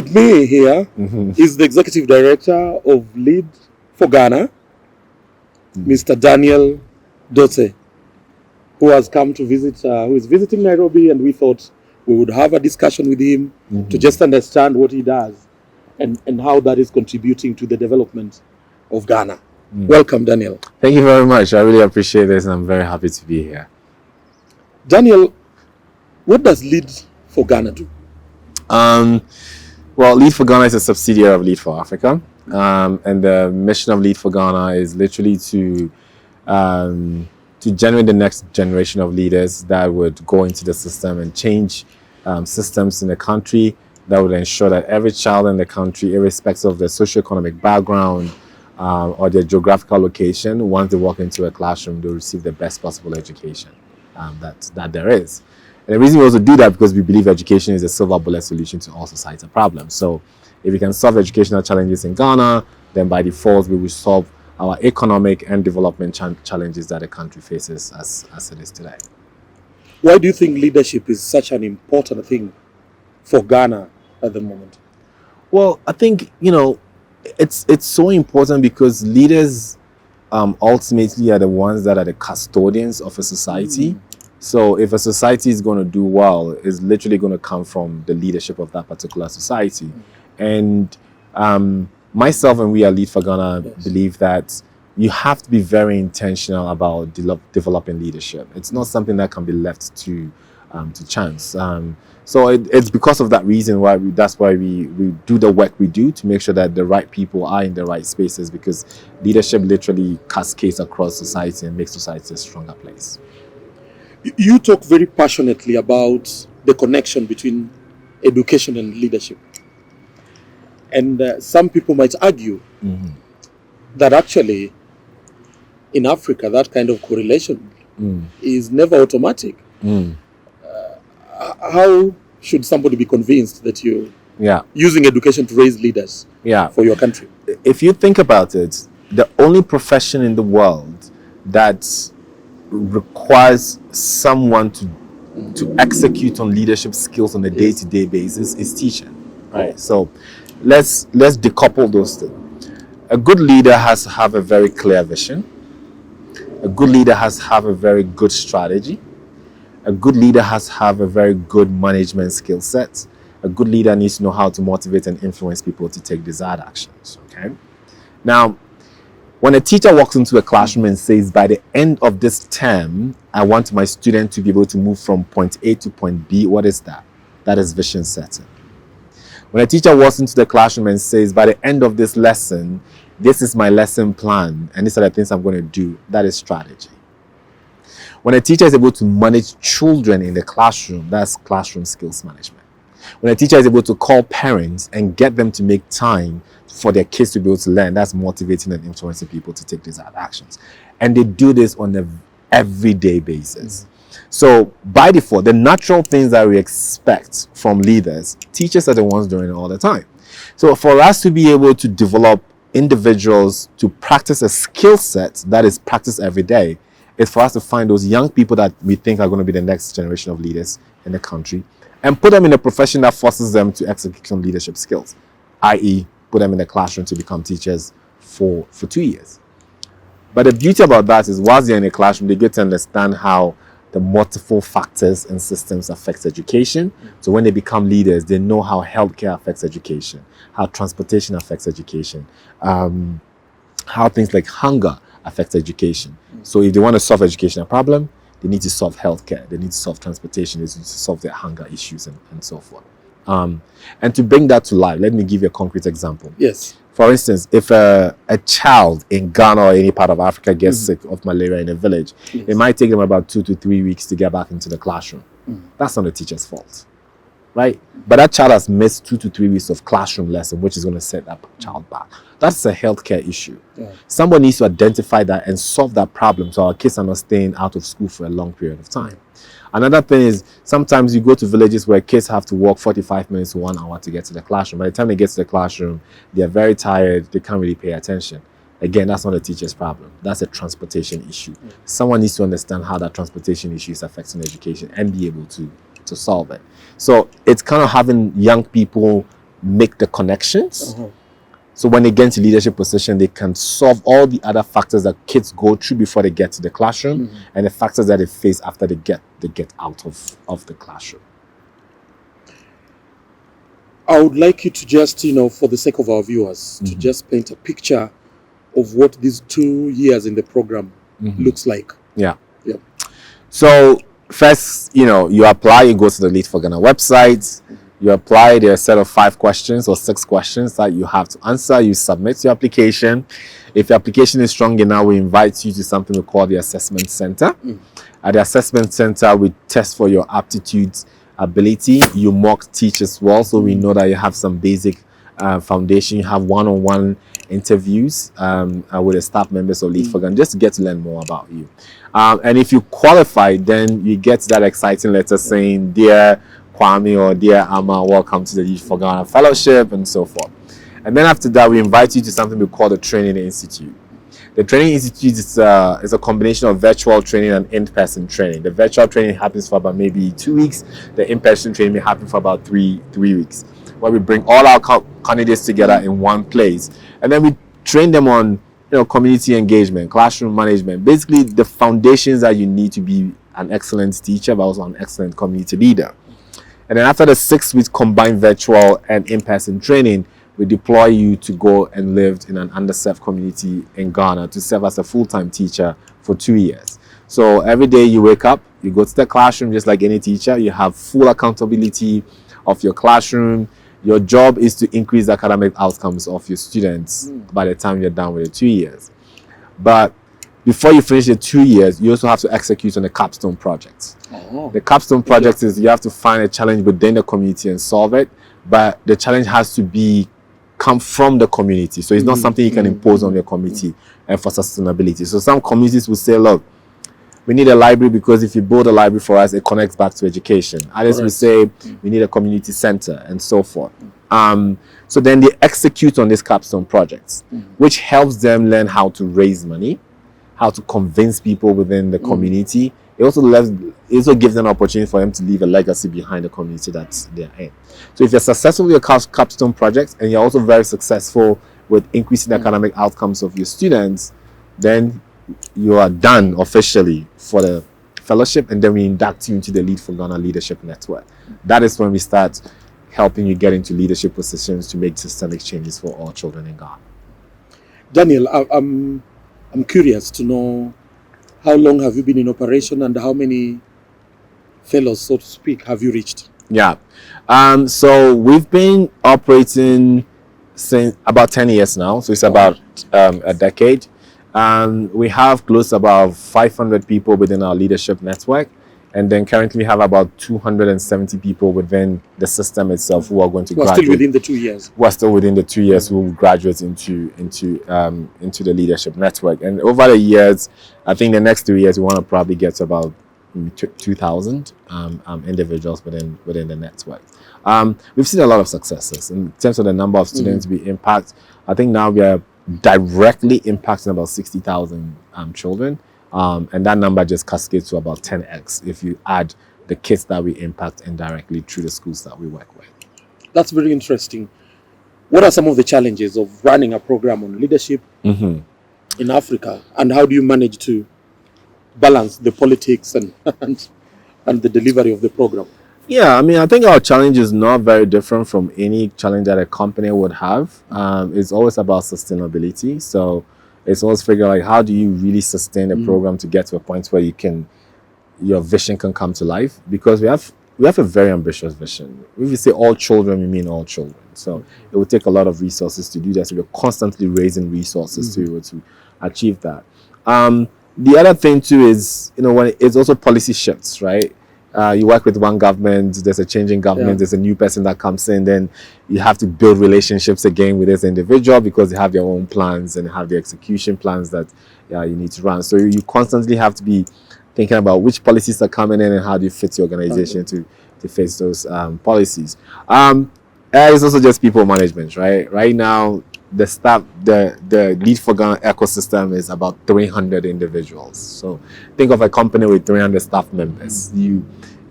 With me here is the Executive Director of Lead for Ghana, Mr. Daniel Dotse, who has come to visit, who is visiting Nairobi, and we thought we would have a discussion with him to just understand what he does and how that is contributing to the development of Ghana. Welcome, Daniel. Thank you very much. I really appreciate this, and I'm very happy to be here. Daniel, what does Lead for Ghana do? Well, Lead for Ghana is a subsidiary of Lead for Africa, and the mission of Lead for Ghana is literally to generate the next generation of leaders that would go into the system and change systems in the country that would ensure that every child in the country, irrespective of their socioeconomic background or their geographical location, once they walk into a classroom, they'll receive the best possible education that there is. And the reason we also do that because we believe education is a silver bullet solution to all societal problems. So if we can solve educational challenges in Ghana, then by default we will solve our economic and development challenges that the country faces as it is today. Why do you think leadership is such an important thing for Ghana at the moment? Well, I think, it's so important because leaders ultimately are the ones that are the custodians of a society. So if a society is going to do well, it's literally going to come from the leadership of that particular society. And myself and we at Lead for Ghana believe that you have to be very intentional about developing leadership. It's not something that can be left to chance. So it's because of that reason why we do the work we do to make sure that the right people are in the right spaces, because leadership literally cascades across society and makes society a stronger place. You talk very passionately about the connection between education and leadership. And some people might argue that actually in Africa, that kind of correlation is never automatic. How should somebody be convinced that you're using education to raise leaders for your country? If you think about it, the only profession in the world that requires someone to execute on leadership skills on a day-to-day basis is teaching, right? So let's decouple those things. A good leader has to have a very clear vision. A good leader has to have a very good strategy. A good leader has to have a very good management skill set. A good leader needs to know how to motivate and influence people to take desired actions, okay? Now, when a teacher walks into a classroom and says, by the end of this term, I want my student to be able to move from point A to point B, what is that? That is vision setting. When a teacher walks into the classroom and says, by the end of this lesson, this is my lesson plan, and these are the things I'm going to do, that is strategy. When a teacher is able to manage children in the classroom, that's classroom skills management. When a teacher is able to call parents and get them to make time for their kids to be able to learn, that's motivating and influencing people to take desired actions. And they do this on an everyday basis. So by default, the natural things that we expect from leaders, teachers are the ones doing it all the time. So for us to be able to develop individuals to practice a skill set that is practiced every day, is for us to find those young people that we think are going to be the next generation of leaders in the country and put them in a profession that forces them to execute on leadership skills, i.e. put them in the classroom to become teachers for 2 years. But the beauty about that is whilst they're in the classroom, they get to understand how the multiple factors and systems affects education. So when they become leaders, they know how healthcare affects education, how transportation affects education, how things like hunger affects education. So if they want to solve educational problem, they need to solve healthcare, they need to solve transportation, they need to solve their hunger issues and so forth. And to bring that to life, let me give you a concrete example. Yes. For instance, if a child in Ghana or any part of Africa gets sick of malaria in a village, it might take them about 2 to 3 weeks to get back into the classroom. That's not the teacher's fault, right? But that child has missed 2 to 3 weeks of classroom lesson, which is going to set that child back. That's a healthcare issue. Someone needs to identify that and solve that problem so our kids are not staying out of school for a long period of time. Another thing is sometimes you go to villages where kids have to walk 45 minutes to 1 hour to get to the classroom. By the time they get to the classroom, they're very tired, they can't really pay attention. Again, that's not a teacher's problem. That's a transportation issue. Someone needs to understand how that transportation issue is affecting education and be able to solve it. So it's kind of having young people make the connections. Uh-huh. So when they get into leadership position, they can solve all the other factors that kids go through before they get to the classroom, and the factors that they face after they get out of the classroom. I would like you to just, for the sake of our viewers, to just paint a picture of what these 2 years in the program looks like. Yeah. Yeah. So first, you apply, you go to the Lead for Ghana website, you apply, there are a set of 5 questions or 6 questions that you have to answer. You submit your application. If your application is strong enough, we invite you to something we call the assessment center. At the assessment center, we test for your aptitudes, ability. You mock teach as well, so we know that you have some basic foundation. You have one-on-one interviews with the staff members of Lead for Ghana, just to get to learn more about you. And if you qualify, then you get that exciting letter saying, "Dear Kwame" or "Dear Amma, welcome to the Lead for Ghana Fellowship," and so forth. And then after that, we invite you to something we call the Training Institute. The Training Institute is a combination of virtual training and in-person training. The virtual training happens for about maybe 2 weeks. The in-person training may happen for about three weeks, where we bring all our candidates together in one place. And then we train them on community engagement, classroom management, basically the foundations that you need to be an excellent teacher, but also an excellent community leader. And then after the 6 weeks combined virtual and in-person training, we deploy you to go and live in an underserved community in Ghana to serve as a full-time teacher for 2 years. So every day you wake up, you go to the classroom just like any teacher. You have full accountability of your classroom. Your job is to increase the academic outcomes of your students by the time you're done with the 2 years. But before you finish the 2 years, you also have to execute on the capstone project. The capstone project is you have to find a challenge within the community and solve it. But the challenge has to come from the community. So it's not something you can impose on your community and for sustainability. So some communities will say, look, we need a library because if you build a library for us, it connects back to education. Others will say we need a community center and so forth. So then they execute on these capstone projects, which helps them learn how to raise money, how to convince people within the community. It also gives them an opportunity for them to leave a legacy behind the community that they're in. So if you're successful with your capstone projects and you're also very successful with increasing the academic outcomes of your students, then you are done officially for the fellowship, and then we induct you into the Lead for Ghana Leadership Network. That is when we start helping you get into leadership positions to make systemic changes for all children in Ghana. Daniel, I'm curious to know, how long have you been in operation and how many fellows, so to speak, have you reached? Yeah. So we've been operating since about 10 years now. So it's about a decade. We have close to about 500 people within our leadership network. And then currently we have about 270 people within the system itself who are going to graduate. Still within the 2 years. We're still within the 2 years who will graduate into the leadership network. And over the years, I think the next 3 years we want to probably get to about 2,000 individuals within the network. We've seen a lot of successes in terms of the number of students we impact. I think now we are directly impacting about 60,000 children. And that number just cascades to about 10x if you add the kids that we impact indirectly through the schools that we work with. That's very interesting. What are some of the challenges of running a program on leadership in Africa, and how do you manage to balance the politics and the delivery of the program? Yeah, I mean, I think our challenge is not very different from any challenge that a company would have. It's always about sustainability. So it's always figuring how do you really sustain a program to get to a point where your vision can come to life, because we have a very ambitious vision. If we say all children, we mean all children. So it will take a lot of resources to do that. So we're constantly raising resources to be able to achieve that. The other thing too is, when it's also policy shifts, right? You work with one government, there's a change in government, there's a new person that comes in, then you have to build relationships again with this individual because they have their own plans and have the execution plans that you need to run. So you constantly have to be thinking about which policies are coming in and how do you fit your organization to face those policies. It's also just people management, right? Right now, the staff, the Lead for Ghana ecosystem is about 300 individuals. So think of a company with 300 staff members.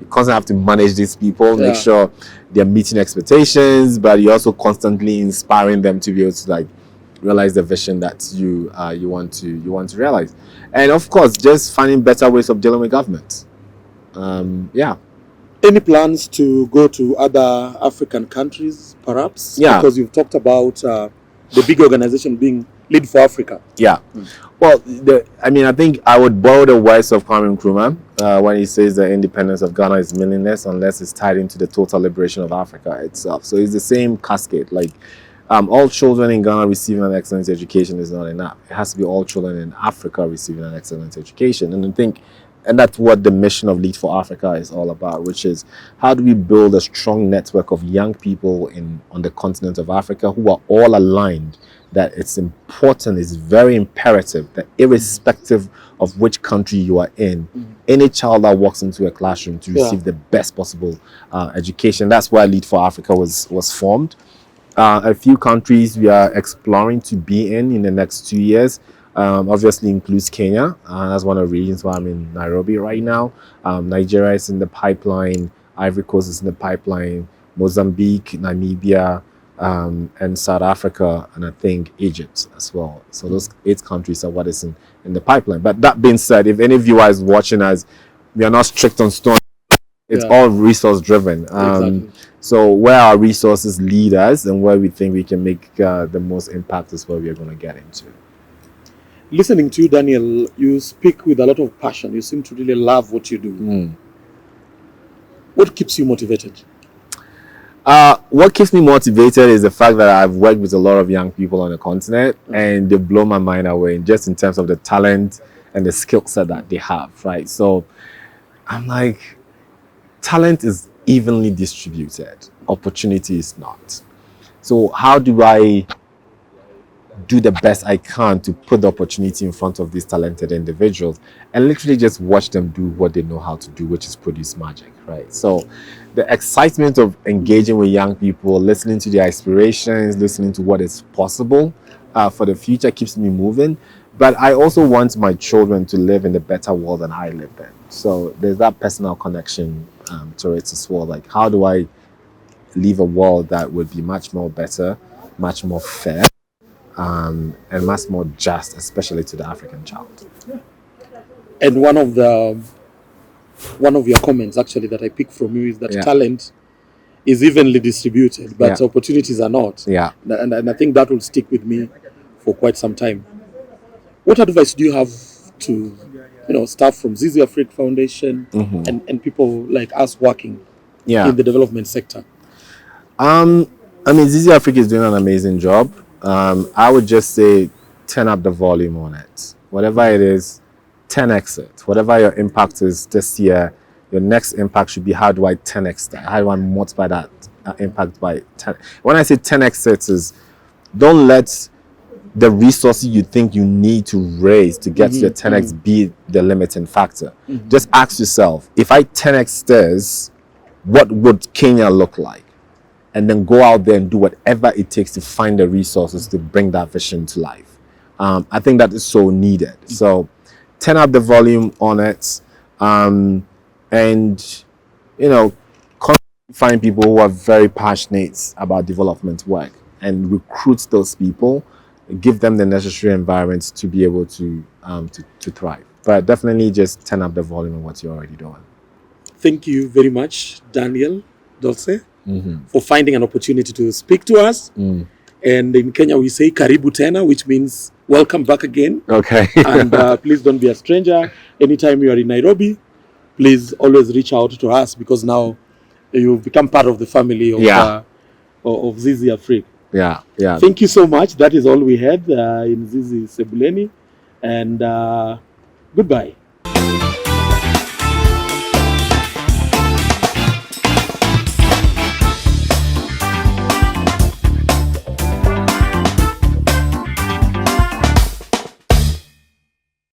You constantly have to manage these people, Yeah. make sure they're meeting expectations, but you're also constantly inspiring them to be able to like realize the vision that you want to realize. And of course, just finding better ways of dealing with government. Yeah. Any plans to go to other African countries, perhaps? Yeah. Because you've talked about the big organization being Lead for Africa. Yeah. Well, I think I would borrow the words of Kwame Nkrumah when he says the independence of Ghana is meaningless unless it's tied into the total liberation of Africa itself. So it's the same cascade. Like, all children in Ghana receiving an excellent education is not enough. It has to be all children in Africa receiving an excellent education. And that's what the mission of Lead for Africa is all about, which is how do we build a strong network of young people on the continent of Africa who are all aligned that it's important, it's very imperative that irrespective of which country you are in, any child that walks into a classroom to receive the best possible education. That's why Lead for Africa was formed. A few countries we are exploring to be in the next 2 years. Obviously includes Kenya. That's one of the reasons why I'm in Nairobi right now. Nigeria is in the pipeline. Ivory Coast is in the pipeline. Mozambique, Namibia, and South Africa, and I think Egypt as well. So those 8 countries are what is in the pipeline. But that being said, if any viewer is watching us, we are not strict on stone. It's all resource driven. Exactly. So where our resources lead us and where we think we can make the most impact is where we are going to get into. Listening to you, Daniel, you speak with a lot of passion. You seem to really love what you do. What keeps you motivated? What keeps me motivated is the fact that I've worked with a lot of young people on the continent, and they blow my mind away just in terms of the talent and the skill set that they have, right? So I'm like, talent is evenly distributed. Opportunity is not. So how do I do the best I can to put the opportunity in front of these talented individuals and literally just watch them do what they know how to do, which is produce magic, right? So the excitement of engaging with young people, listening to their aspirations, listening to what is possible for the future keeps me moving. But I also want my children to live in a better world than I lived in. So there's that personal connection to it as well. Like, how do I leave a world that would be much more better, much more fair, and much more just, especially to the African child. And one of your comments actually that I picked from you is that talent is evenly distributed, but opportunities are not. Yeah. And I think that will stick with me for quite some time. What advice do you have to staff from Zizi Afrique Foundation and people like us working in the development sector? Zizi Afrique is doing an amazing job. I would just say turn up the volume on it. Whatever it is, 10x it. Whatever your impact is this year, your next impact should be how do I 10x that? How do I multiply that impact by 10? When I say 10x it is, don't let the resources you think you need to raise to get to your 10x be the limiting factor. Just ask yourself, if I 10x this, what would Kenya look like? And then go out there and do whatever it takes to find the resources to bring that vision to life. I think that is so needed. So turn up the volume on it, and find people who are very passionate about development work and recruit those people, give them the necessary environment to be able to thrive. But definitely just turn up the volume on what you're already doing. Thank you very much, Daniel Dotse, for finding an opportunity to speak to us. And in Kenya, we say Karibu Tena, which means welcome back again. Okay. And please don't be a stranger. Anytime you are in Nairobi, please always reach out to us, because now you've become part of the family of Zizi Afrique. Yeah. Thank you so much. That is all we had in Zizi Sebuleni. And goodbye.